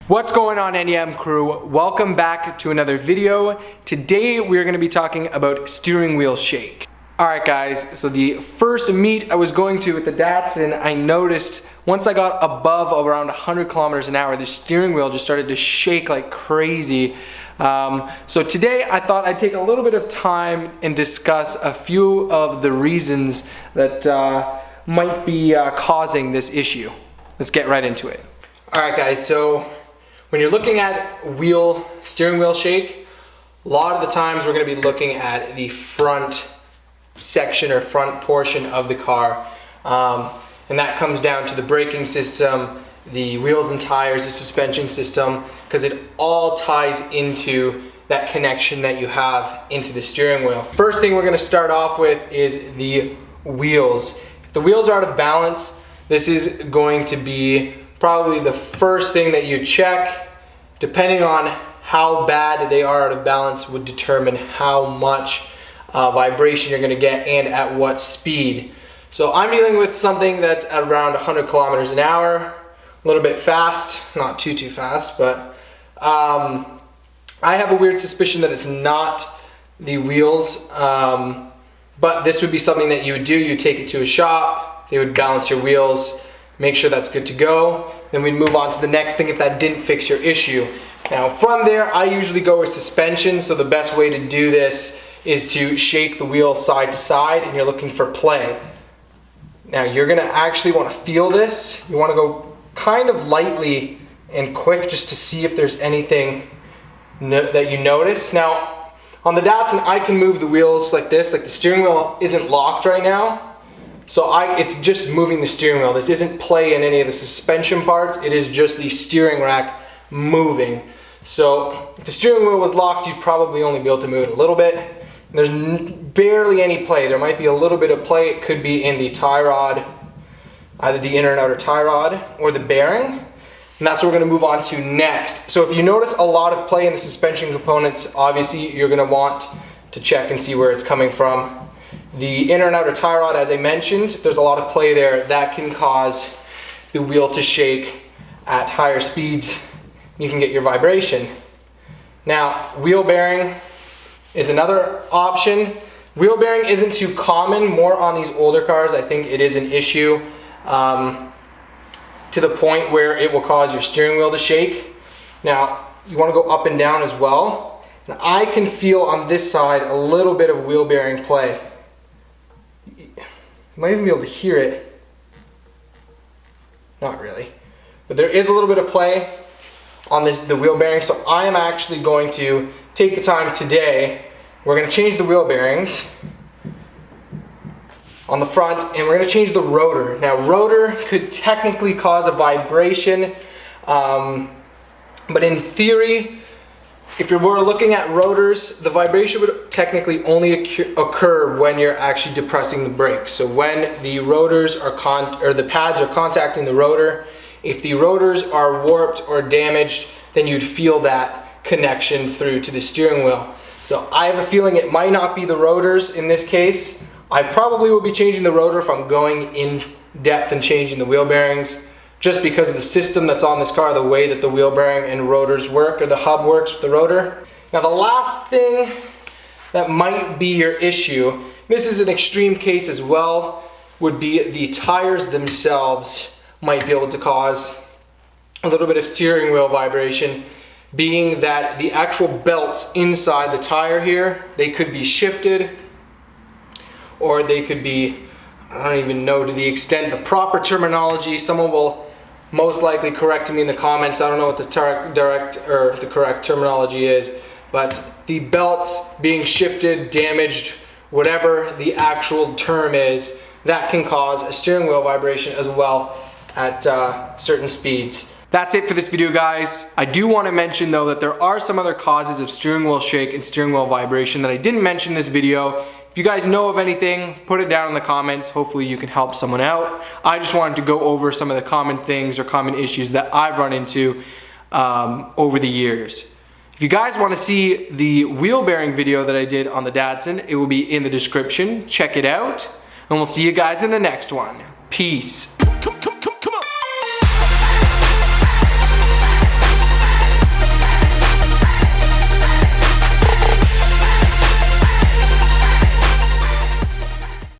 What's going on, NEM crew? Welcome back to another video. Today we're going to be talking about steering wheel shake. Alright guys, so the first meet I was going to with the Datsun, I noticed once I got above around 100 kilometers an hour, the steering wheel just started to shake like crazy. So today I thought I'd take a little bit of time and discuss a few of the reasons that might be causing this issue. Let's get right into it. Alright guys, so when you're looking at steering wheel shake, a lot of the times we're going to be looking at the front section or front portion of the car, and that comes down to the braking system, the wheels and tires, the suspension system, because it all ties into that connection that you have into the steering wheel. First thing we're going to start off with is the wheels. If the wheels are out of balance, this is going to be probably the first thing that you check. Depending on how bad they are out of balance would determine how much vibration you're going to get and at what speed. So I'm dealing with something that's at around 100 kilometers an hour, a little bit fast, not too fast, but I have a weird suspicion that it's not the wheels, but this would be something that you would do. You take it to a shop, they would balance your wheels, make sure that's good to go. Then we'd move on to the next thing if that didn't fix your issue. Now from there, I usually go with suspension, so the best way to do this is to shake the wheel side to side and you're looking for play. Now you're gonna actually wanna feel this. You wanna go kind of lightly and quick just to see if there's anything that you notice. Now on the Datsun, I can move the wheels like this, like the steering wheel isn't locked right now. So it's just moving the steering wheel. This isn't play in any of the suspension parts. It is just the steering rack moving. So if the steering wheel was locked, you'd probably only be able to move it a little bit. There's barely any play. There might be a little bit of play. It could be in the tie rod, either the inner and outer tie rod or the bearing. And that's what we're gonna move on to next. So if you notice a lot of play in the suspension components, obviously you're gonna want to check and see where it's coming from. The inner and outer tie rod, as I mentioned, if there's a lot of play there, that can cause the wheel to shake at higher speeds. You can get your vibration. Now, wheel bearing is another option. Wheel bearing isn't too common, more on these older cars. I think it is an issue to the point where it will cause your steering wheel to shake. Now, you want to go up and down as well. Now, I can feel on this side a little bit of wheel bearing play. You might even be able to hear it. Not really. But there is a little bit of play on the wheel bearing, so I am actually going to take the time today. We're going to change the wheel bearings on the front, and we're going to change the rotor. Now, rotor could technically cause a vibration, but in theory, if you were looking at rotors, the vibration would technically only occur when you're actually depressing the brake. So when the rotors are the pads are contacting the rotor, if the rotors are warped or damaged, then you'd feel that connection through to the steering wheel. So I have a feeling it might not be the rotors in this case. I probably will be changing the rotor if I'm going in depth and changing the wheel bearings, just because of the system that's on this car, the way that the wheel bearing and rotors work, or the hub works with the rotor. Now the last thing that might be your issue, this is an extreme case as well, would be the tires themselves might be able to cause a little bit of steering wheel vibration, being that the actual belts inside the tire here, they could be shifted, or they could be, I don't even know to the extent, the proper terminology. Someone will most likely correct me in the comments. I don't know what the correct terminology is, but the belts being shifted, damaged, whatever the actual term is, that can cause a steering wheel vibration as well at certain speeds. That's it for this video, guys. I do want to mention though that there are some other causes of steering wheel shake and steering wheel vibration that I didn't mention in this video. If you guys know of anything, put it down in the comments. Hopefully you can help someone out. I just wanted to go over some of the common things or common issues that I've run into over the years. If you guys want to see the wheel bearing video that I did on the Datsun, it will be in the description. Check it out, and we'll see you guys in the next one. Peace.